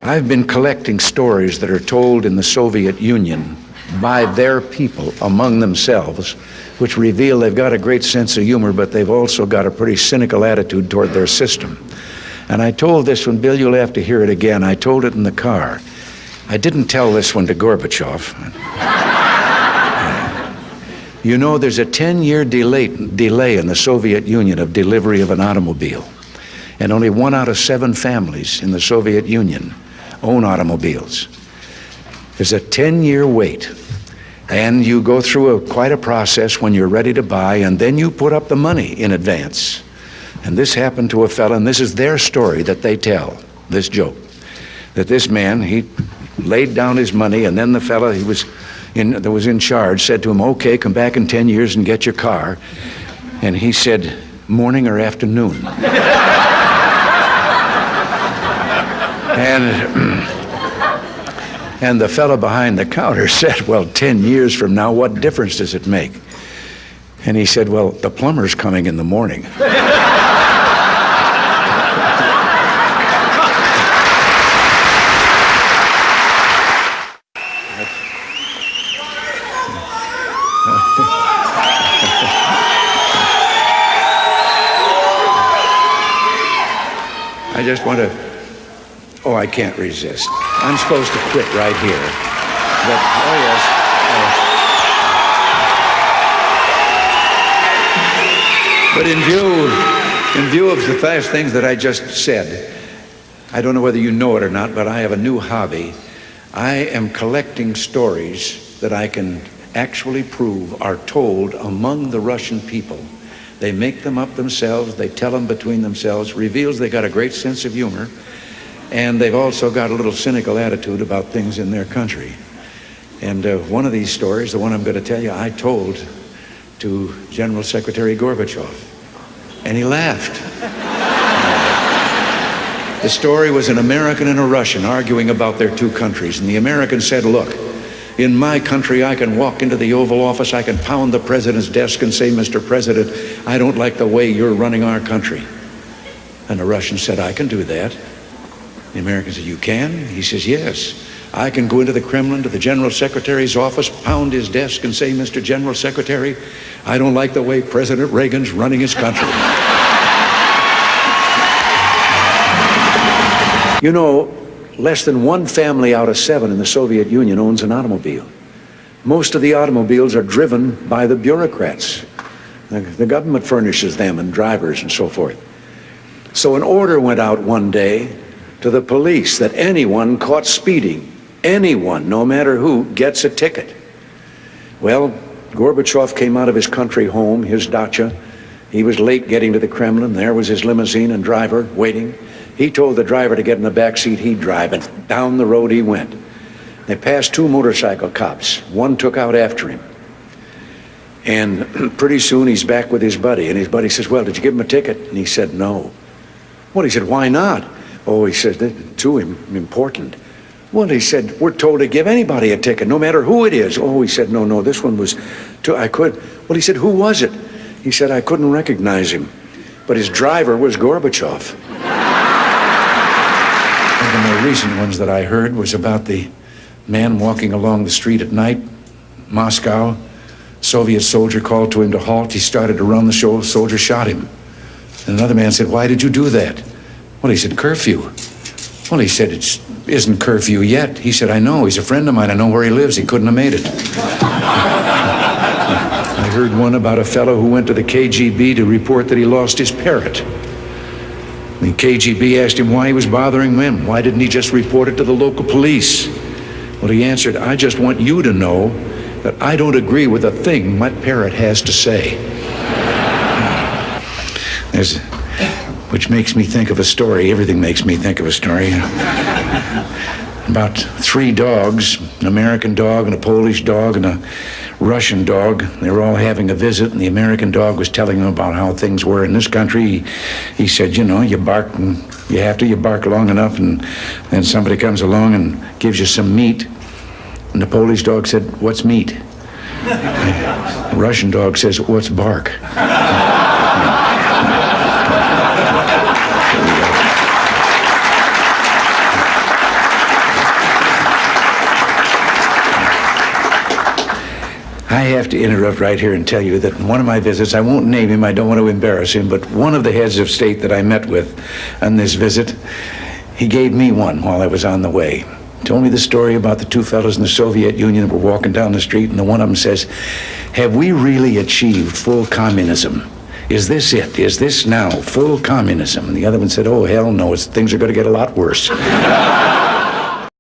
I've been collecting stories that are told in the Soviet Union by their people among themselves, which reveal they've got a great sense of humor, but they've also got a pretty cynical attitude toward their system. And I told this one, Bill, you'll have to hear it again. I told it in the car. I didn't tell this one to Gorbachev. You know, there's a 10-year delay in the Soviet Union of delivery of an automobile. And only 1 out of 7 families in the Soviet Union own automobiles. There's a 10-year wait. And you go through quite a process when you're ready to buy, and then you put up the money in advance. And this happened to a fellow, and this is their story that they tell, this joke. That this man, he laid down his money, and then the fellow that was in charge said to him, okay, come back in 10 years and get your car. And he said, morning or afternoon? And the fellow behind the counter said, well, 10 years from now, what difference does it make? And he said, well, the plumber's coming in the morning. I just want to, I can't resist. I'm supposed to quit right here. But, yes. But in view of the 5 things that I just said, I don't know whether you know it or not, but I have a new hobby. I am collecting stories that I can actually prove are told among the Russian people. They make them up themselves, they tell them between themselves, reveals they got a great sense of humor, and they've also got a little cynical attitude about things in their country. And one of these stories, the one I'm going to tell you, I told to General Secretary Gorbachev, and he laughed. The story was an American and a Russian arguing about their 2 countries, and the American said, look, in my country, I can walk into the Oval Office, I can pound the president's desk and say, Mr. President, I don't like the way you're running our country. And the Russian said, I can do that. The American said, you can? He says, yes. I can go into the Kremlin, to the General Secretary's office, pound his desk and say, Mr. General Secretary, I don't like the way President Reagan's running his country. You know, less than 1 family out of 7 in the Soviet Union owns an automobile. Most of the automobiles are driven by the bureaucrats. The government furnishes them and drivers and so forth. So an order went out one day to the police that anyone caught speeding, anyone, no matter who, gets a ticket. Well, Gorbachev came out of his country home, his dacha. He was late getting to the Kremlin. There was his limousine and driver waiting. He told the driver to get in the back seat, he'd drive, and down the road he went. They passed 2 motorcycle cops. One took out after him. And pretty soon he's back with his buddy, and his buddy says, well, did you give him a ticket? And he said, no. Well, he said, why not? Oh, he said, too important. Well, he said, we're told to give anybody a ticket, no matter who it is. Oh, he said, no, this one was, I could. Well, he said, who was it? He said, I couldn't recognize him, but his driver was Gorbachev. One of the more recent ones that I heard was about the man walking along the street at night, Moscow. Soviet soldier called to him to halt. He started to run. The soldier shot him. And another man said, why did you do that? Well, he said, curfew. Well, he said, it isn't curfew yet. He said, I know. He's a friend of mine. I know where he lives. He couldn't have made it. I heard one about a fellow who went to the KGB to report that he lost his parrot. The KGB asked him why he was bothering them. Why didn't he just report it to the local police? Well, he answered, I just want you to know that I don't agree with a thing my parrot has to say. Which makes me think of a story. Everything makes me think of a story. About 3 dogs, an American dog and a Polish dog and a Russian dog. They were all having a visit, and the American dog was telling them about how things were in this country. He said, you know, you bark, and you bark long enough, and then somebody comes along and gives you some meat. And the Polish dog said, what's meat? The Russian dog says, what's bark? I have to interrupt right here and tell you that in one of my visits, I won't name him, I don't want to embarrass him, but one of the heads of state that I met with on this visit, he gave me one while I was on the way. Told me the story about the two fellows in the Soviet Union that were walking down the street, and the one of them says, "Have we really achieved full communism? Is this it? Is this now full communism?" And the other one said, "Oh, hell no, things are going to get a lot worse."